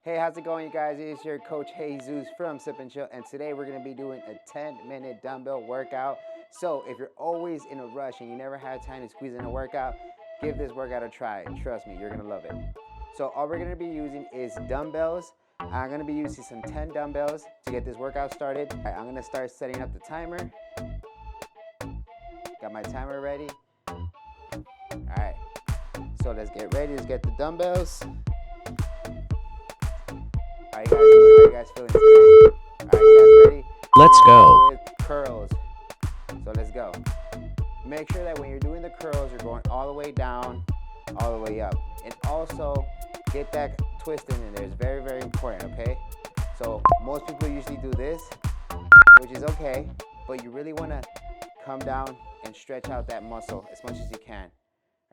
Hey, how's it going, you guys? It's your coach Jesus from Sip and Chill, and today we're gonna be doing a 10-minute dumbbell workout. So if you're always in a rush and you never have time to squeeze in a workout, give this workout a try. Trust me, you're gonna love it. So all we're gonna be using is dumbbells. I'm gonna be using some 10 dumbbells to get this workout started. All right, I'm gonna start setting up the timer. Got my timer ready. All right, so let's get ready. Let's get the dumbbells. How you guys feeling today? All right, you guys ready? Let's go. With curls. So let's go. Make sure that when you're doing the curls, you're going all the way down, all the way up. And also, get that twist in there. It's very, very important, okay? So most people usually do this, which is okay, but you really want to come down and stretch out that muscle as much as you can.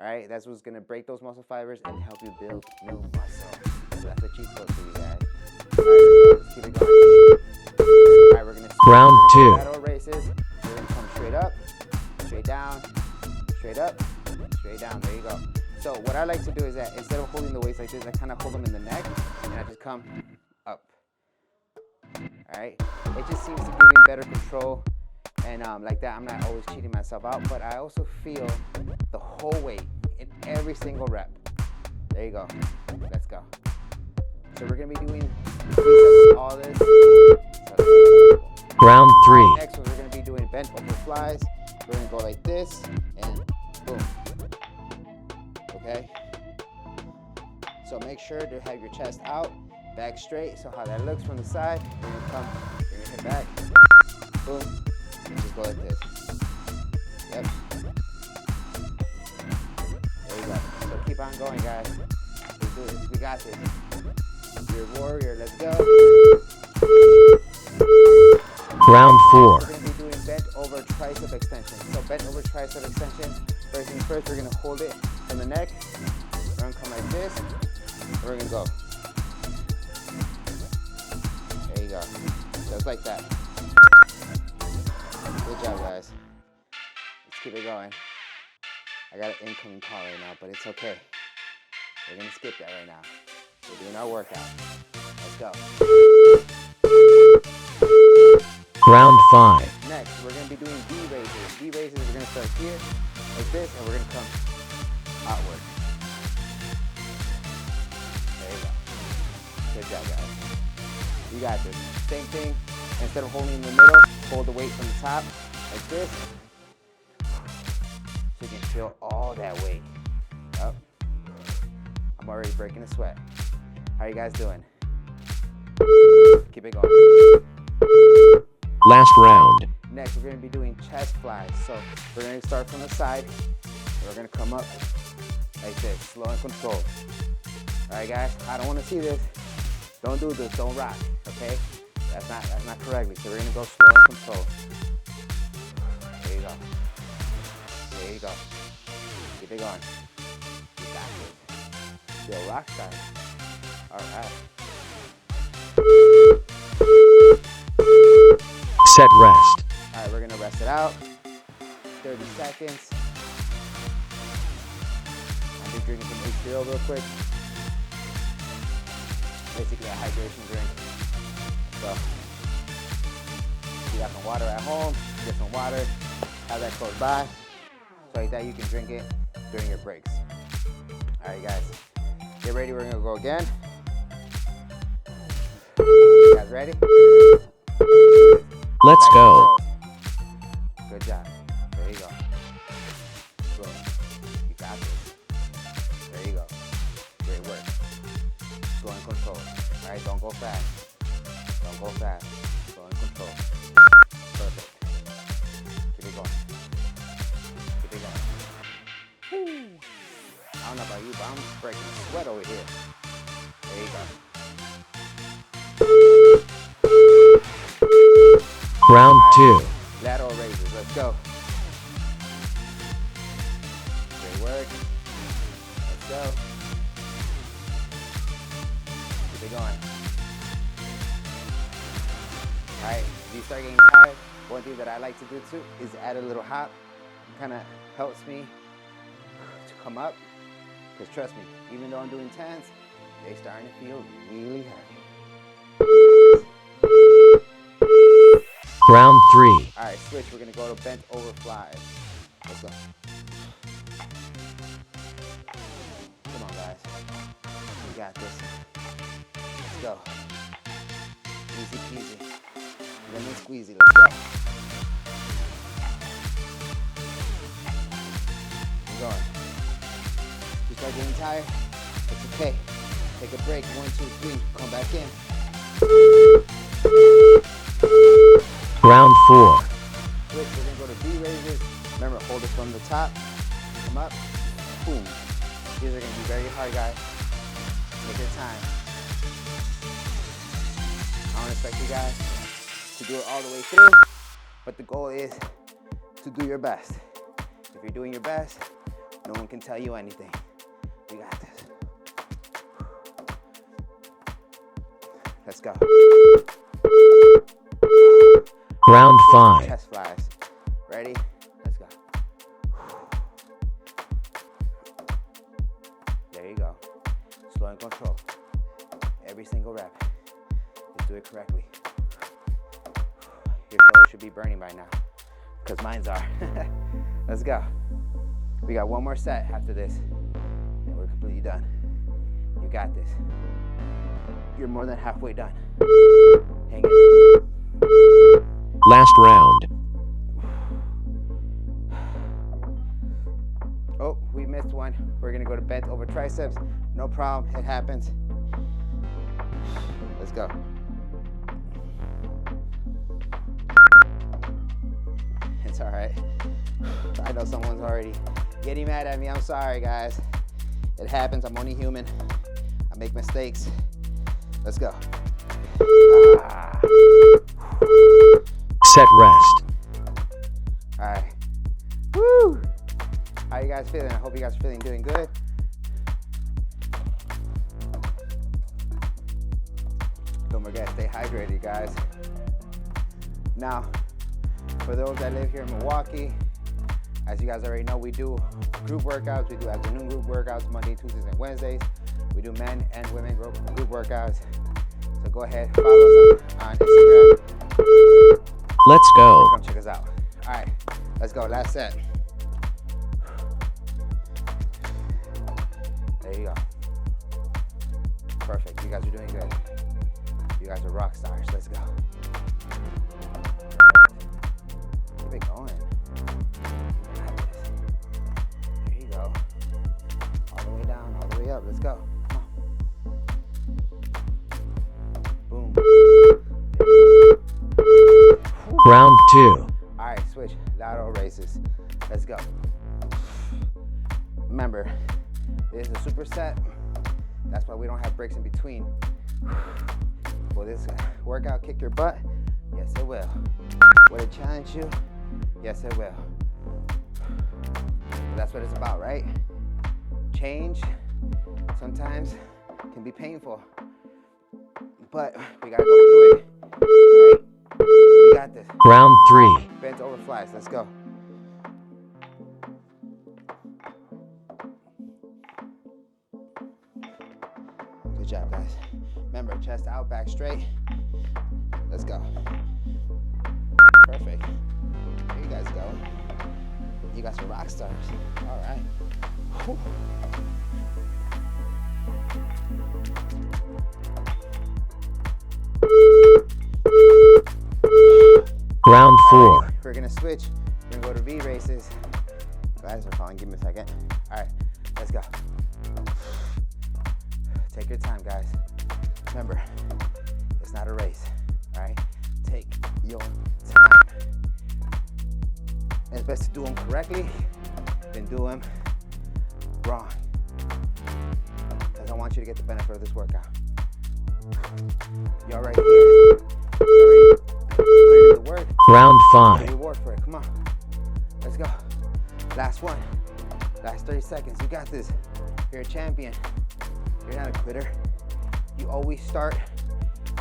All right, that's what's going to break those muscle fibers and help you build new muscle. So that's a cheat code for you guys. All right, let's keep it going. All right, we're going to Round two. lateral races. We're going to come straight up, straight down, straight up, straight down. There you go. So what I like to do is that instead of holding the weights like this, I kind of hold them in the neck, and I just come up. All right? It just seems to give you better control, and like that, I'm not always cheating myself out, but I also feel the whole weight in every single rep. There you go. Let's go. So we're going to be doing 3 sets of all this. Round three. Next one, we're going to be doing bent over flies. We're going to go like this, and boom. Okay? So make sure to have your chest out, back straight. So how that looks from the side, you're going to come, bring your head back, boom, and just go like this. Yep. There you go. So keep on going, guys. Let's do this. We got this. You're a warrior. Let's go. Round four. We're going to be doing bent over tricep extension. So bent over tricep extension. First things first, we're going to hold it from the neck. We're going to come like this. We're going to go. There you go. Just like that. Good job, guys. Let's keep it going. I got an incoming call right now, but it's okay. We're going to skip that right now. We're doing our workout. Let's go. Round five. Next, we're going to be doing D raises. D raises, we're going to start here, like this, and we're going to come outward. There you go. Good job, guys. You got this. Same thing. Instead of holding in the middle, hold the weight from the top, like this. So you can feel all that weight. Up. I'm already breaking a sweat. How are you guys doing? Keep it going. Last round. Next, we're going to be doing chest flies. So we're going to start from the side. And we're going to come up like this, slow and controlled. All right, guys. I don't want to see this. Don't do this. Don't rock. Okay? That's not correctly. So we're going to go slow and controlled. There you go. There you go. Keep it going. You got this. You're a rock star. All right. Set rest. All right, we're gonna rest it out. 30 seconds. I'll be drinking some H2O real quick. Basically a hydration drink. So, you got some water at home, get some water, have that close by. So like that you can drink it during your breaks. All right, guys, get ready, we're gonna go again. You guys ready? Let's go. Good job. There you go. Boom. You got this. There you go. Great work. Slow and control. All right, don't go fast. Don't go fast. Slow and control. Perfect. Keep it going. Keep it going. Woo. I don't know about you, but I'm breaking a sweat over here. There you go. Round two. Lateral raises. Let's go. Great work. Let's go. Keep it going. All right, if you start getting tired, one thing that I like to do too is add a little hop. It kind of helps me to come up. Because trust me, even though I'm doing 10s, They starting to feel really heavy. Round 3. All right, switch. We're gonna go to bent over flies. Let's go. Come on, guys. We got this. Let's go. Easy peasy. Lemon squeezy. Let's go. Keep going. You start getting tired? It's okay. Take a break. 1, 2, 3. Come back in. Round 4. Switch. We're gonna go to V raises. Remember, hold it from the top. Come up. Boom. These are gonna be very hard, guys. Take your time. I don't expect you guys to do it all the way through, but the goal is to do your best. If you're doing your best, no one can tell you anything. You got this. Let's go. Round 5. Chest flies. Ready? Let's go. There you go. Slow and control. Every single rep. Just do it correctly. Your shoulders should be burning by now, because mine's are. Let's go. We got one more set after this, and we're completely done. You got this. You're more than halfway done. Hang in there. Last round. Oh, we missed one. We're gonna go to bent over triceps. No problem, it happens. Let's go. It's all right. I know someone's already getting mad at me. I'm sorry, guys. It happens, I'm only human. I make mistakes. Let's go. Set rest. All right. Woo! How you guys feeling? I hope you guys are doing good. Don't forget, stay hydrated, guys. Now, for those that live here in Milwaukee, as you guys already know, we do group workouts. We do afternoon group workouts, Monday, Tuesdays, and Wednesdays. We do men and women group workouts. So go ahead, follow us on Instagram. Let's go. Come check us out. All right, let's go. Last set. There you go. Perfect. You guys are doing good. You guys are rock stars. Let's go. Keep it going. You got this. There you go. All the way down, all the way up. Let's go. Come on. Boom. There you go. Round 2. All right, switch. Lateral raises. Let's go. Remember, this is a superset. That's why we don't have breaks in between. Will this workout kick your butt? Yes, it will. Will it challenge you? Yes, it will. That's what it's about, right? Change sometimes can be painful, but we gotta go through it. All right? So we got this. Round 3. Bent over flies. Let's go. Good job, guys. Remember, chest out, back straight. Let's go. Perfect. There you guys go. You guys are rock stars. All right. Whew. Round 4. All right, we're gonna switch. We're gonna go to V races. Guys are falling. Give me a second. All right, let's go. Take your time, guys. Remember, it's not a race. All right, take your time. And it's best to do them correctly than do them wrong. Because I want you to get the benefit of this workout. Y'all right here. You already put in the work. Round Get 5. a reward for it. Come on. Let's go. Last one. Last 30 seconds. You got this. You're a champion. You're not a quitter. You always start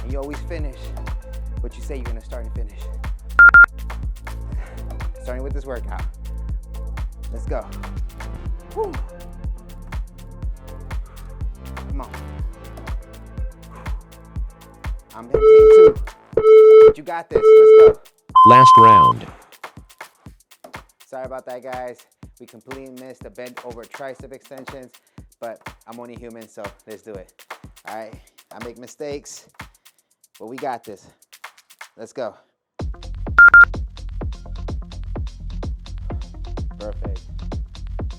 and you always finish what you say you're gonna start and finish. Starting with this workout. Let's go. Woo. Come on. I'm in pain too. But you got this. Let's go. Last round. Sorry about that, guys. We completely missed the bent over tricep extensions, but I'm only human, so let's do it. All right, I make mistakes, but we got this. Let's go. Perfect.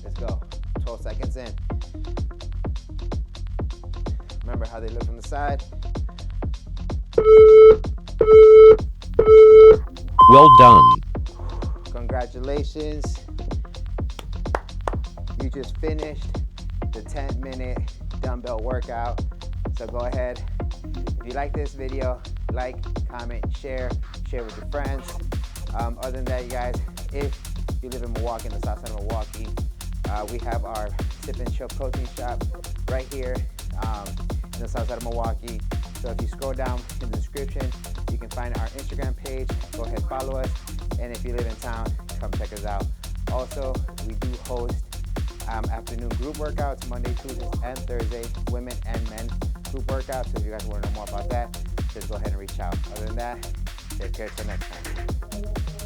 Let's go. 12 seconds in. Remember how they look from the side? Well done. Congratulations. You just finished the 10-minute dumbbell workout. So go ahead. If you like this video, like, comment, share with your friends. Other than that, you guys, if you live in Milwaukee, in the south side of Milwaukee, we have our Sip and Chill protein shop right here in the south side of Milwaukee. So if you scroll down in the description, you can find our Instagram page. Go ahead, follow us. And if you live in town, come check us out. Also, we do host afternoon group workouts, Monday, Tuesdays, and Thursday, women and men group workouts. So if you guys want to know more about that, just go ahead and reach out. Other than that, take care till next time.